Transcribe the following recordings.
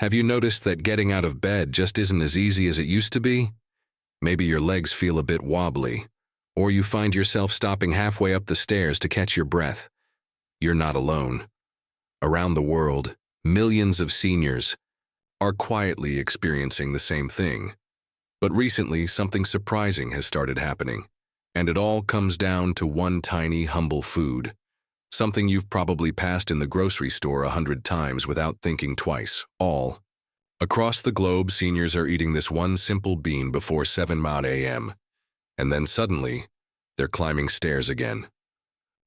Have you noticed that getting out of bed just isn't as easy as it used to be? Maybe your legs feel a bit wobbly, or you find yourself stopping halfway up the stairs to catch your breath. You're not alone. Around the world, millions of seniors are quietly experiencing the same thing. But recently, something surprising has started happening, and it all comes down to one tiny, humble food. Something you've probably passed in the grocery store 100 times without thinking twice. Across the globe, seniors are eating this one simple bean before 7 a.m. And then suddenly, they're climbing stairs again.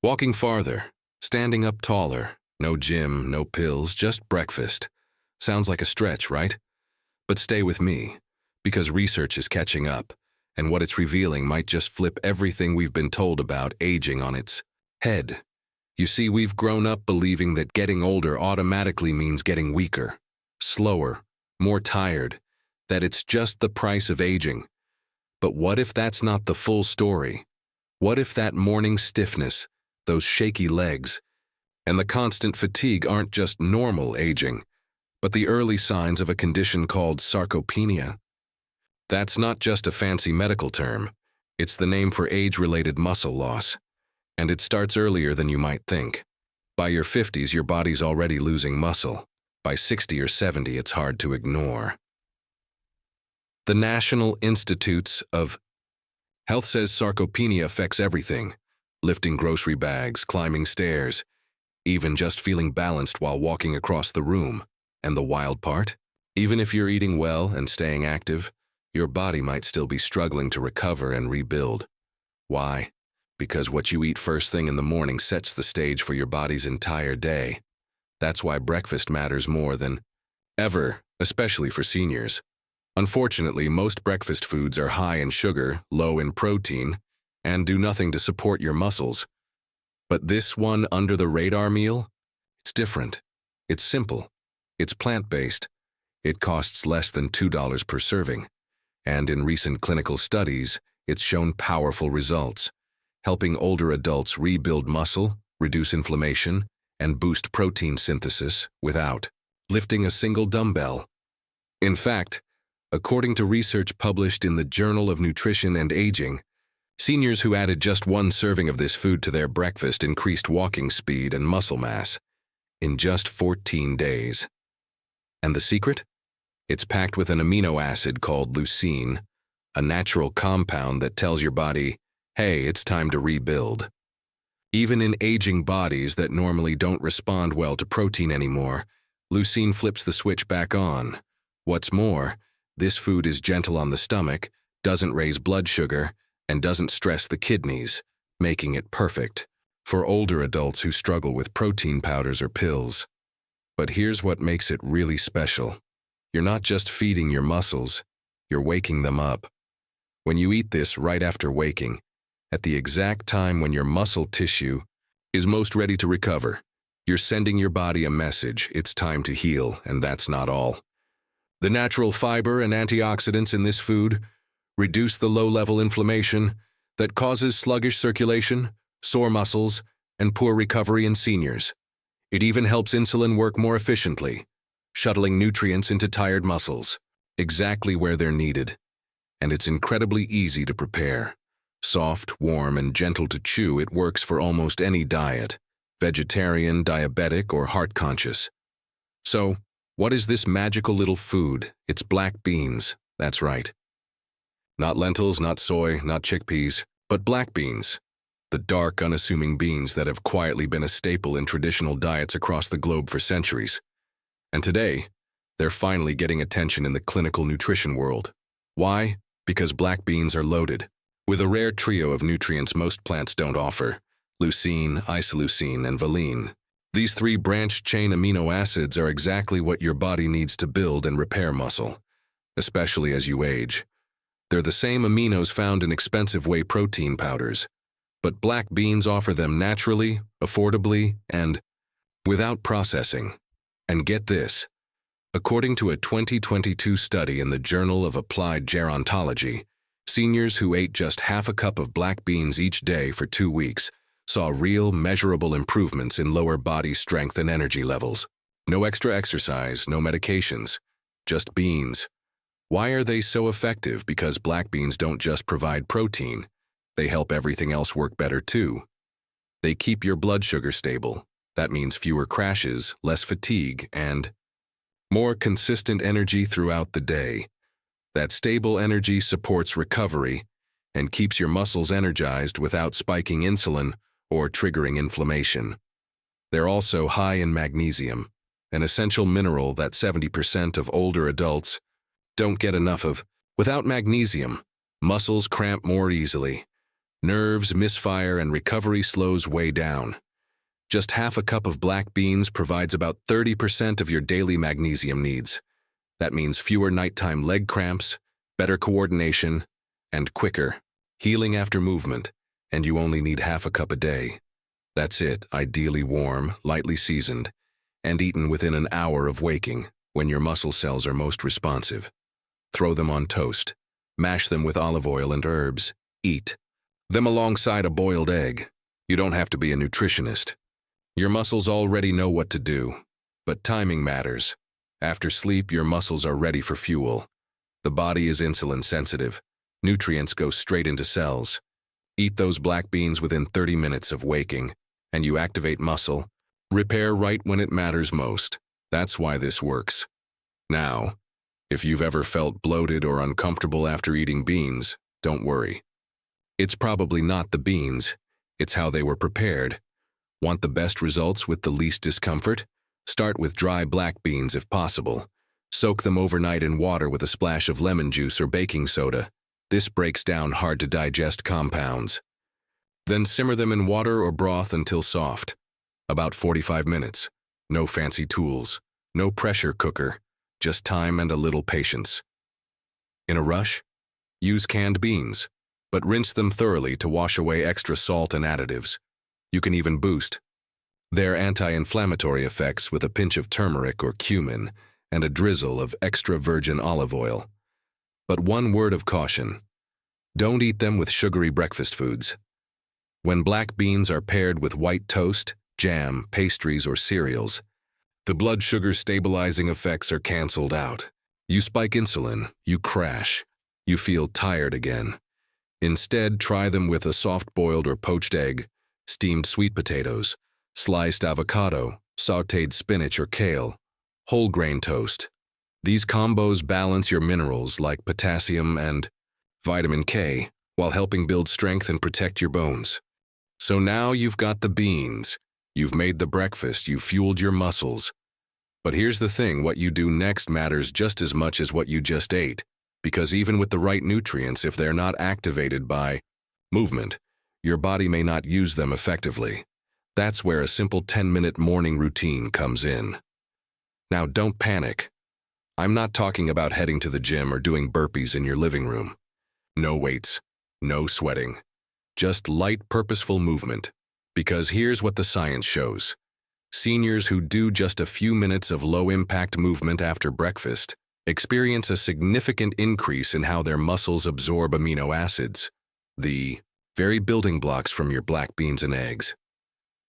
Walking farther, standing up taller, no gym, no pills, just breakfast. Sounds like a stretch, right? But stay with me, because research is catching up, and what it's revealing might just flip everything we've been told about aging on its head. You see, we've grown up believing that getting older automatically means getting weaker, slower, more tired, that it's just the price of aging. But what if that's not the full story? What if that morning stiffness, those shaky legs, and the constant fatigue aren't just normal aging, but the early signs of a condition called sarcopenia? That's not just a fancy medical term. It's the name for age-related muscle loss. And it starts earlier than you might think. By your 50s, your body's already losing muscle. By 60 or 70, it's hard to ignore. The National Institutes of Health says sarcopenia affects everything: lifting grocery bags, climbing stairs, even just feeling balanced while walking across the room. And the wild part? Even if you're eating well and staying active, your body might still be struggling to recover and rebuild. Why? Because what you eat first thing in the morning sets the stage for your body's entire day. That's why breakfast matters more than ever, especially for seniors. Unfortunately, most breakfast foods are high in sugar, low in protein, and do nothing to support your muscles. But this one under-the-radar meal? It's different. It's simple. It's plant-based. It costs less than $2 per serving. And in recent clinical studies, it's shown powerful results, helping older adults rebuild muscle, reduce inflammation, and boost protein synthesis without lifting a single dumbbell. In fact, according to research published in the Journal of Nutrition and Aging, seniors who added just one serving of this food to their breakfast increased walking speed and muscle mass in just 14 days. And the secret? It's packed with an amino acid called leucine, a natural compound that tells your body, hey, it's time to rebuild. Even in aging bodies that normally don't respond well to protein anymore, leucine flips the switch back on. What's more, this food is gentle on the stomach, doesn't raise blood sugar, and doesn't stress the kidneys, making it perfect for older adults who struggle with protein powders or pills. But here's what makes it really special. You're not just feeding your muscles, you're waking them up. When you eat this right after waking, at the exact time when your muscle tissue is most ready to recover, you're sending your body a message: it's time to heal, and that's not all. The natural fiber and antioxidants in this food reduce the low-level inflammation that causes sluggish circulation, sore muscles, and poor recovery in seniors. It even helps insulin work more efficiently, shuttling nutrients into tired muscles, exactly where they're needed. And it's incredibly easy to prepare. Soft, warm, and gentle to chew, it works for almost any diet, vegetarian, diabetic, or heart-conscious. So, what is this magical little food? It's black beans, that's right. Not lentils, not soy, not chickpeas, but black beans. The dark, unassuming beans that have quietly been a staple in traditional diets across the globe for centuries. And today, they're finally getting attention in the clinical nutrition world. Why? Because black beans are loaded with a rare trio of nutrients most plants don't offer: leucine, isoleucine, and valine. These three branched-chain amino acids are exactly what your body needs to build and repair muscle, especially as you age. They're the same aminos found in expensive whey protein powders, but black beans offer them naturally, affordably, and without processing. And get this, according to a 2022 study in the Journal of Applied Gerontology, seniors who ate just half a cup of black beans each day for 2 weeks saw real, measurable improvements in lower body strength and energy levels. No extra exercise, no medications, just beans. Why are they so effective? Because black beans don't just provide protein, they help everything else work better too. They keep your blood sugar stable. That means fewer crashes, less fatigue, and more consistent energy throughout the day. That stable energy supports recovery and keeps your muscles energized without spiking insulin or triggering inflammation. They're also high in magnesium, an essential mineral that 70% of older adults don't get enough of. Without magnesium, muscles cramp more easily, nerves misfire, and recovery slows way down. Just half a cup of black beans provides about 30% of your daily magnesium needs. That means fewer nighttime leg cramps, better coordination, and quicker healing after movement, and you only need half a cup a day. That's it, ideally warm, lightly seasoned, and eaten within an hour of waking, when your muscle cells are most responsive. Throw them on toast. Mash them with olive oil and herbs. Eat them alongside a boiled egg. You don't have to be a nutritionist. Your muscles already know what to do, but timing matters. After sleep, your muscles are ready for fuel. The body is insulin sensitive. Nutrients go straight into cells. Eat those black beans within 30 minutes of waking, and you activate muscle. Repair right when it matters most. That's why this works. Now, if you've ever felt bloated or uncomfortable after eating beans, don't worry. It's probably not the beans, it's how they were prepared. Want the best results with the least discomfort? Start with dry black beans if possible. Soak them overnight in water with a splash of lemon juice or baking soda. This breaks down hard-to-digest compounds. Then simmer them in water or broth until soft. About 45 minutes. No fancy tools. No pressure cooker. Just time and a little patience. In a rush? Use canned beans, but rinse them thoroughly to wash away extra salt and additives. You can even boost their anti-inflammatory effects with a pinch of turmeric or cumin and a drizzle of extra virgin olive oil. But one word of caution: don't eat them with sugary breakfast foods. When black beans are paired with white toast, jam, pastries, or cereals, the blood sugar stabilizing effects are canceled out. You spike insulin, you crash, you feel tired again. Instead, try them with a soft-boiled or poached egg, steamed sweet potatoes, sliced avocado, sautéed spinach or kale, whole grain toast. These combos balance your minerals like potassium and vitamin K while helping build strength and protect your bones. So now you've got the beans, you've made the breakfast, you've fueled your muscles. But here's the thing, what you do next matters just as much as what you just ate, because even with the right nutrients, if they're not activated by movement, your body may not use them effectively. That's where a simple 10-minute morning routine comes in. Now, don't panic. I'm not talking about heading to the gym or doing burpees in your living room. No weights, no sweating. Just light, purposeful movement. Because here's what the science shows. Seniors who do just a few minutes of low-impact movement after breakfast experience a significant increase in how their muscles absorb amino acids, the very building blocks from your black beans and eggs.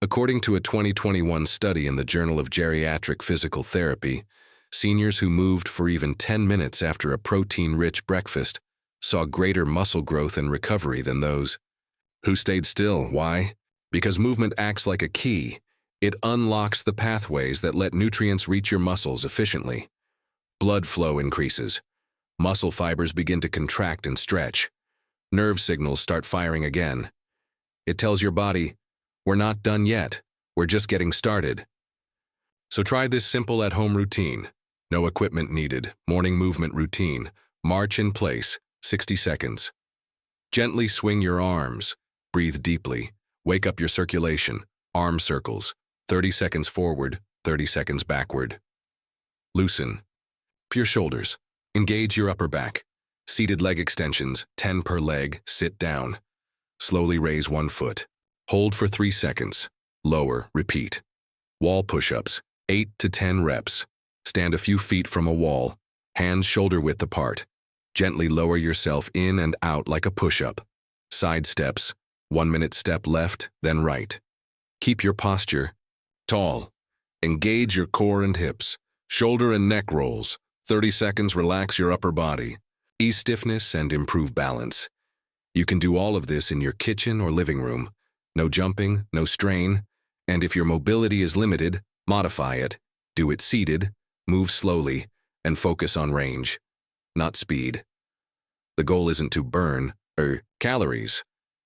According to a 2021 study in the Journal of Geriatric Physical Therapy, seniors who moved for even 10 minutes after a protein-rich breakfast saw greater muscle growth and recovery than those who stayed still. Why? Because movement acts like a key. It unlocks the pathways that let nutrients reach your muscles efficiently. Blood flow increases. Muscle fibers begin to contract and stretch. Nerve signals start firing again. It tells your body, we're not done yet, we're just getting started. So try this simple at-home routine. No equipment needed, morning movement routine. March in place, 60 seconds. Gently swing your arms. Breathe deeply. Wake up your circulation. Arm circles. 30 seconds forward, 30 seconds backward. Loosen your shoulders. Engage your upper back. Seated leg extensions, 10 per leg, sit down. Slowly raise one foot. Hold for 3 seconds. Lower, repeat. Wall push-ups, 8 to 10 reps. Stand a few feet from a wall, hands shoulder-width apart. Gently lower yourself in and out like a push-up. Side steps, 1 minute step left, then right. Keep your posture tall. Engage your core and hips. Shoulder and neck rolls. 30 seconds, relax your upper body. Ease stiffness and improve balance. You can do all of this in your kitchen or living room. No jumping, no strain. And if your mobility is limited, modify it. Do it seated, move slowly, and focus on range, not speed. The goal isn't to burn calories.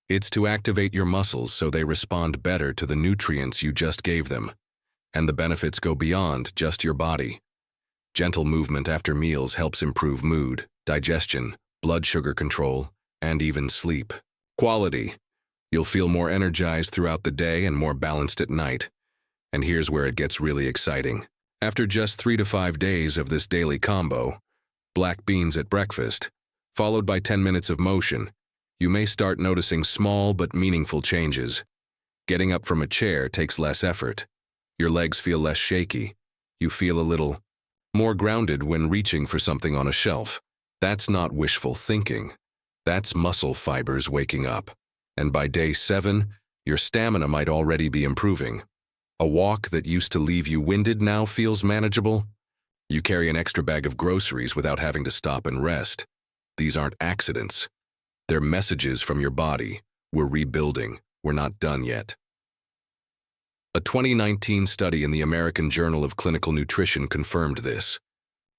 It's to activate your muscles so they respond better to the nutrients you just gave them. And the benefits go beyond just your body. Gentle movement after meals helps improve mood, digestion, blood sugar control, and even sleep quality. You'll feel more energized throughout the day and more balanced at night. And here's where it gets really exciting. After just 3 to 5 days of this daily combo, black beans at breakfast, followed by 10 minutes of motion, you may start noticing small but meaningful changes. Getting up from a chair takes less effort. Your legs feel less shaky. You feel a little more grounded when reaching for something on a shelf. That's not wishful thinking. That's muscle fibers waking up. And by day 7, your stamina might already be improving. A walk that used to leave you winded now feels manageable. You carry an extra bag of groceries without having to stop and rest. These aren't accidents. They're messages from your body. We're rebuilding. We're not done yet. A 2019 study in the American Journal of Clinical Nutrition confirmed this.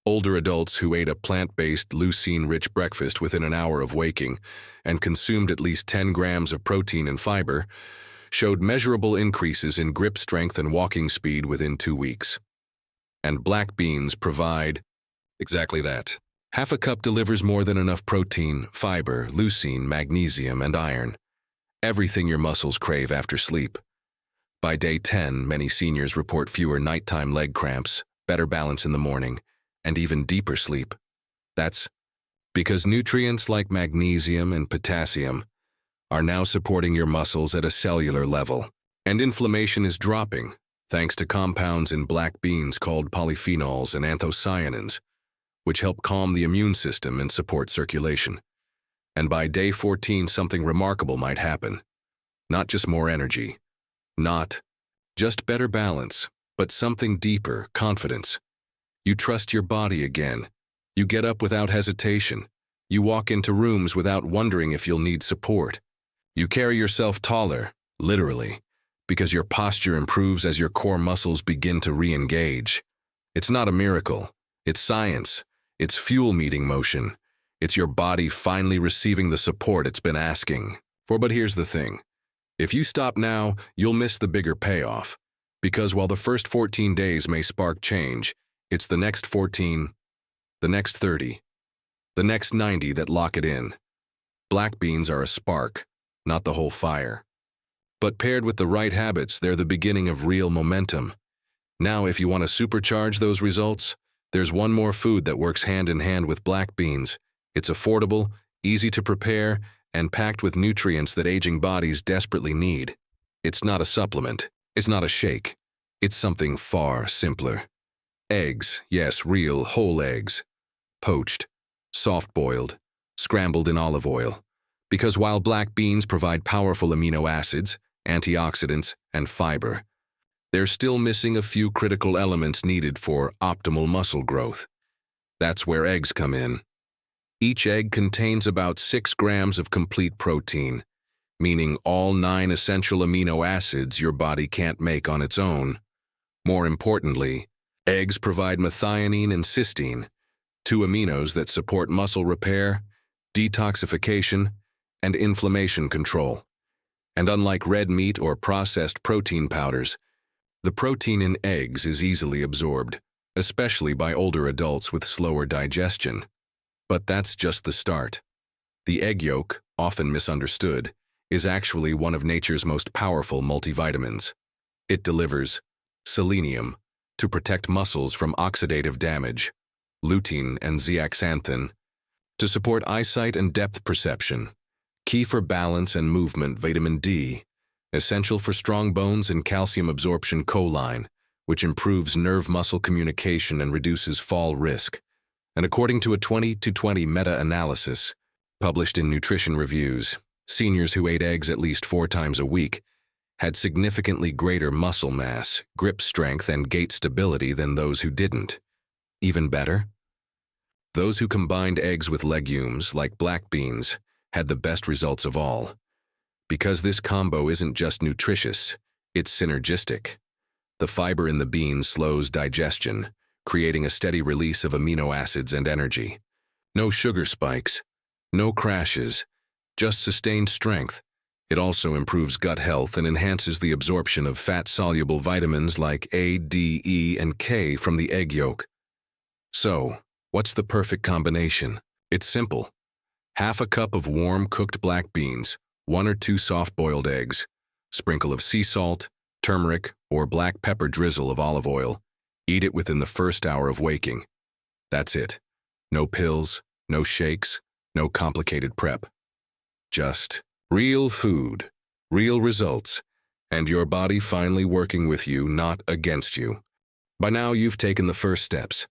Older adults who ate a plant-based, leucine-rich breakfast within an hour of waking and consumed at least 10 grams of protein and fiber showed measurable increases in grip strength and walking speed within 2 weeks. And black beans provide exactly that. Half a cup delivers more than enough protein, fiber, leucine, magnesium, and iron. Everything your muscles crave after sleep. By day 10, many seniors report fewer nighttime leg cramps, better balance in the morning, and even deeper sleep. That's because nutrients like magnesium and potassium are now supporting your muscles at a cellular level, and inflammation is dropping thanks to compounds in black beans called polyphenols and anthocyanins, which help calm the immune system and support circulation. And by day 14, something remarkable might happen. Not just more energy, not just better balance, but something deeper, confidence. You trust your body again. You get up without hesitation. You walk into rooms without wondering if you'll need support. You carry yourself taller, literally, because your posture improves as your core muscles begin to re-engage. It's not a miracle. It's science. It's fuel meeting motion. It's your body finally receiving the support it's been asking for. But here's the thing. If you stop now, you'll miss the bigger payoff. Because while the first 14 days may spark change, it's the next 14, the next 30, the next 90 that lock it in. Black beans are a spark, not the whole fire. But paired with the right habits, they're the beginning of real momentum. Now, if you want to supercharge those results, there's one more food that works hand in hand with black beans. It's affordable, easy to prepare, and packed with nutrients that aging bodies desperately need. It's not a supplement. It's not a shake. It's something far simpler. Eggs, yes, real whole eggs. Poached, soft-boiled, scrambled in olive oil. Because while black beans provide powerful amino acids, antioxidants, and fiber, they're still missing a few critical elements needed for optimal muscle growth. That's where eggs come in. Each egg contains about 6 grams of complete protein, meaning all 9 essential amino acids your body can't make on its own. More importantly, eggs provide methionine and cysteine, 2 aminos that support muscle repair, detoxification, and inflammation control. And unlike red meat or processed protein powders, the protein in eggs is easily absorbed, especially by older adults with slower digestion. But that's just the start. The egg yolk, often misunderstood, is actually one of nature's most powerful multivitamins. It delivers selenium to protect muscles from oxidative damage, lutein and zeaxanthin to support eyesight and depth perception, key for balance and movement vitamin D, essential for strong bones and calcium absorption choline, which improves nerve-muscle communication and reduces fall risk. And according to a 2020 meta-analysis published in Nutrition Reviews, seniors who ate eggs at least 4 times a week had significantly greater muscle mass, grip strength, and gait stability than those who didn't. Even better, those who combined eggs with legumes, like black beans, had the best results of all. Because this combo isn't just nutritious, it's synergistic. The fiber in the beans slows digestion, creating a steady release of amino acids and energy. No sugar spikes, no crashes, just sustained strength. It also improves gut health and enhances the absorption of fat-soluble vitamins like A, D, E, and K from the egg yolk. So, what's the perfect combination? It's simple. Half a cup of warm cooked black beans, 1 or 2 soft-boiled eggs, sprinkle of sea salt, turmeric, or black pepper drizzle of olive oil. Eat it within the first hour of waking. That's it. No pills, no shakes, no complicated prep. Just real food, real results, and your body finally working with you, not against you. By now, you've taken the first steps.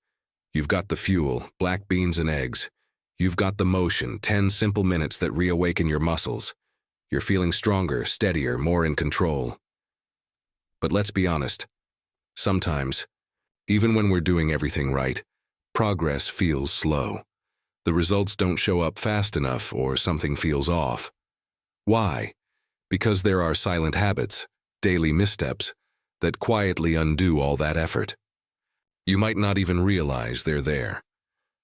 You've got the fuel, black beans and eggs. You've got the motion, 10 simple minutes that reawaken your muscles. You're feeling stronger, steadier, more in control. But let's be honest. Sometimes, even when we're doing everything right, progress feels slow. The results don't show up fast enough or something feels off. Why? Because there are silent habits, daily missteps, that quietly undo all that effort. You might not even realize they're there.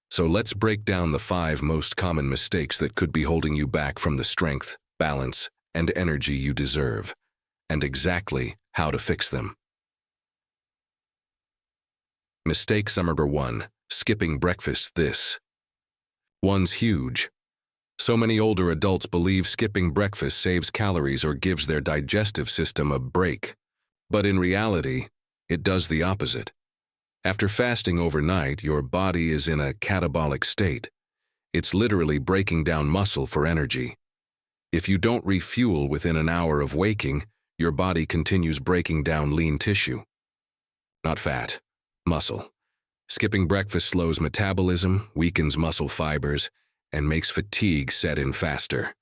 So let's break down the 5 most common mistakes that could be holding you back from the strength, balance, and energy you deserve, and exactly how to fix them. Mistake number 1, skipping breakfast. This one's huge. So many older adults believe skipping breakfast saves calories or gives their digestive system a break. But in reality, it does the opposite. After fasting overnight, your body is in a catabolic state. It's literally breaking down muscle for energy. If you don't refuel within an hour of waking, your body continues breaking down lean tissue. Not fat, muscle. Skipping breakfast slows metabolism, weakens muscle fibers, and makes fatigue set in faster.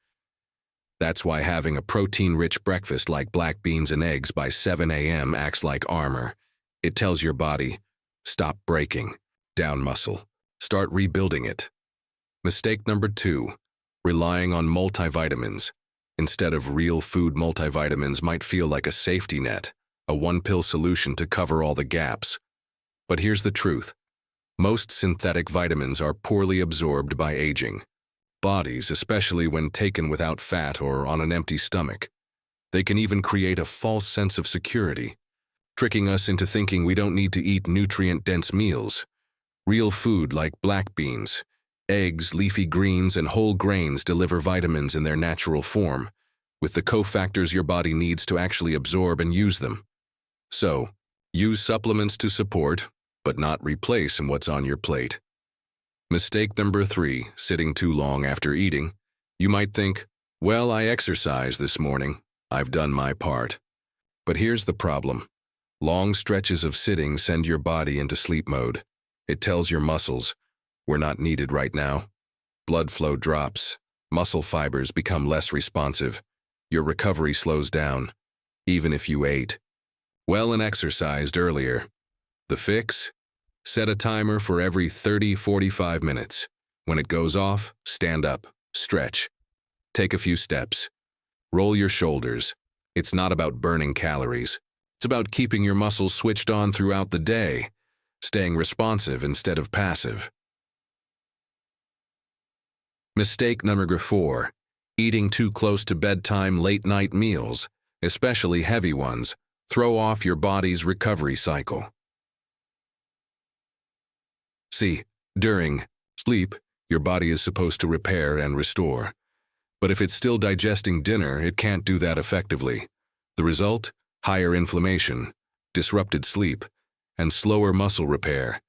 That's why having a protein-rich breakfast like black beans and eggs by 7 a.m. acts like armor. It tells your body, stop breaking down muscle, start rebuilding it. Mistake number 2, relying on multivitamins. Instead of real food, multivitamins might feel like a safety net, a one-pill solution to cover all the gaps. But here's the truth. Most synthetic vitamins are poorly absorbed by aging bodies, especially when taken without fat or on an empty stomach. They can even create a false sense of security, tricking us into thinking we don't need to eat nutrient-dense meals. Real food like black beans, eggs, leafy greens, and whole grains deliver vitamins in their natural form, with the cofactors your body needs to actually absorb and use them. So, use supplements to support, but not replace what's on your plate. Mistake number 3, sitting too long after eating. You might think, well, I exercised this morning. I've done my part. But here's the problem. Long stretches of sitting send your body into sleep mode. It tells your muscles, we're not needed right now. Blood flow drops. Muscle fibers become less responsive. Your recovery slows down, even if you ate well and exercised earlier. The fix? Set a timer for every 30-45 minutes. When it goes off, stand up, stretch. Take a few steps. Roll your shoulders. It's not about burning calories. It's about keeping your muscles switched on throughout the day, staying responsive instead of passive. Mistake number 4, eating too close to bedtime. Late-night meals, especially heavy ones, throw off your body's recovery cycle. See, during sleep, your body is supposed to repair and restore. But if it's still digesting dinner, it can't do that effectively. The result? Higher inflammation, disrupted sleep, and slower muscle repair.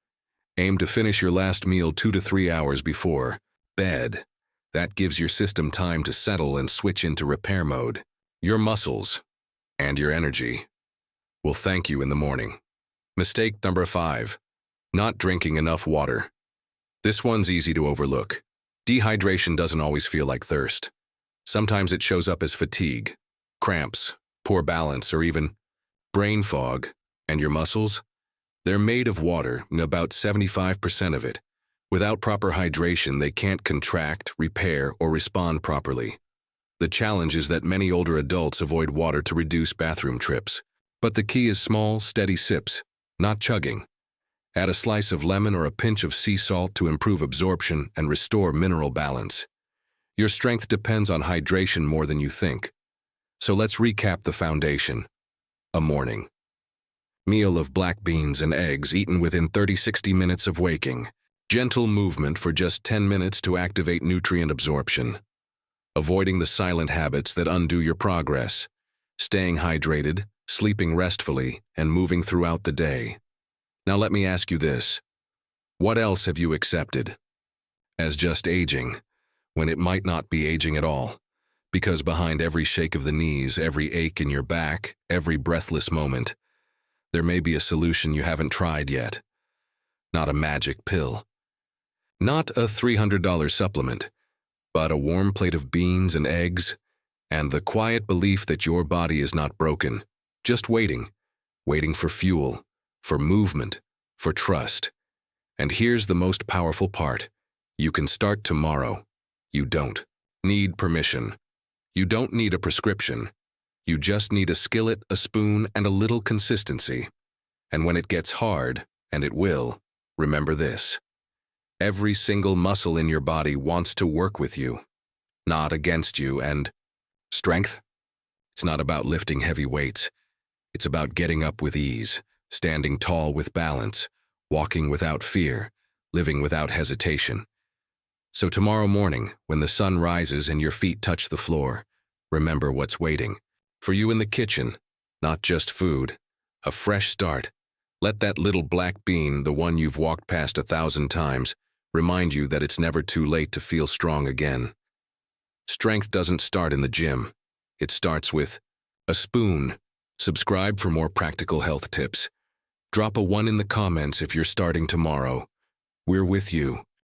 Aim to finish your last meal 2 to 3 hours before bed. That gives your system time to settle and switch into repair mode. Your muscles and your energy will thank you in the morning. Mistake number 5, not drinking enough water. This one's easy to overlook. Dehydration doesn't always feel like thirst. Sometimes it shows up as fatigue, cramps, poor balance, or even brain fog. And your muscles? They're made of water, about 75% of it. Without proper hydration, they can't contract, repair, or respond properly. The challenge is that many older adults avoid water to reduce bathroom trips. But the key is small, steady sips, not chugging. Add a slice of lemon or a pinch of sea salt to improve absorption and restore mineral balance. Your strength depends on hydration more than you think. So let's recap the foundation. A morning meal of black beans and eggs eaten within 30-60 minutes of waking. Gentle movement for just 10 minutes to activate nutrient absorption. Avoiding the silent habits that undo your progress. Staying hydrated, sleeping restfully, and moving throughout the day. Now let me ask you this. What else have you accepted as just aging, when it might not be aging at all? Because behind every shake of the knees, every ache in your back, every breathless moment, there may be a solution you haven't tried yet. Not a magic pill. Not a $300 supplement, but a warm plate of beans and eggs, and the quiet belief that your body is not broken, just waiting for fuel, for movement, for trust. And here's the most powerful part. You can start tomorrow. You don't need permission. You don't need a prescription. You just need a skillet, a spoon, and a little consistency. And when it gets hard, and it will, remember this. Every single muscle in your body wants to work with you, not against you. And strength? It's not about lifting heavy weights. It's about getting up with ease, standing tall with balance, walking without fear, living without hesitation. So tomorrow morning, when the sun rises and your feet touch the floor, remember what's waiting for you in the kitchen. Not just food, a fresh start. Let that little black bean, the one you've walked past 1,000 times, remind you that it's never too late to feel strong again. Strength doesn't start in the gym. It starts with a spoon. Subscribe for more practical health tips. Drop a 1 in the comments if you're starting tomorrow. We're with you.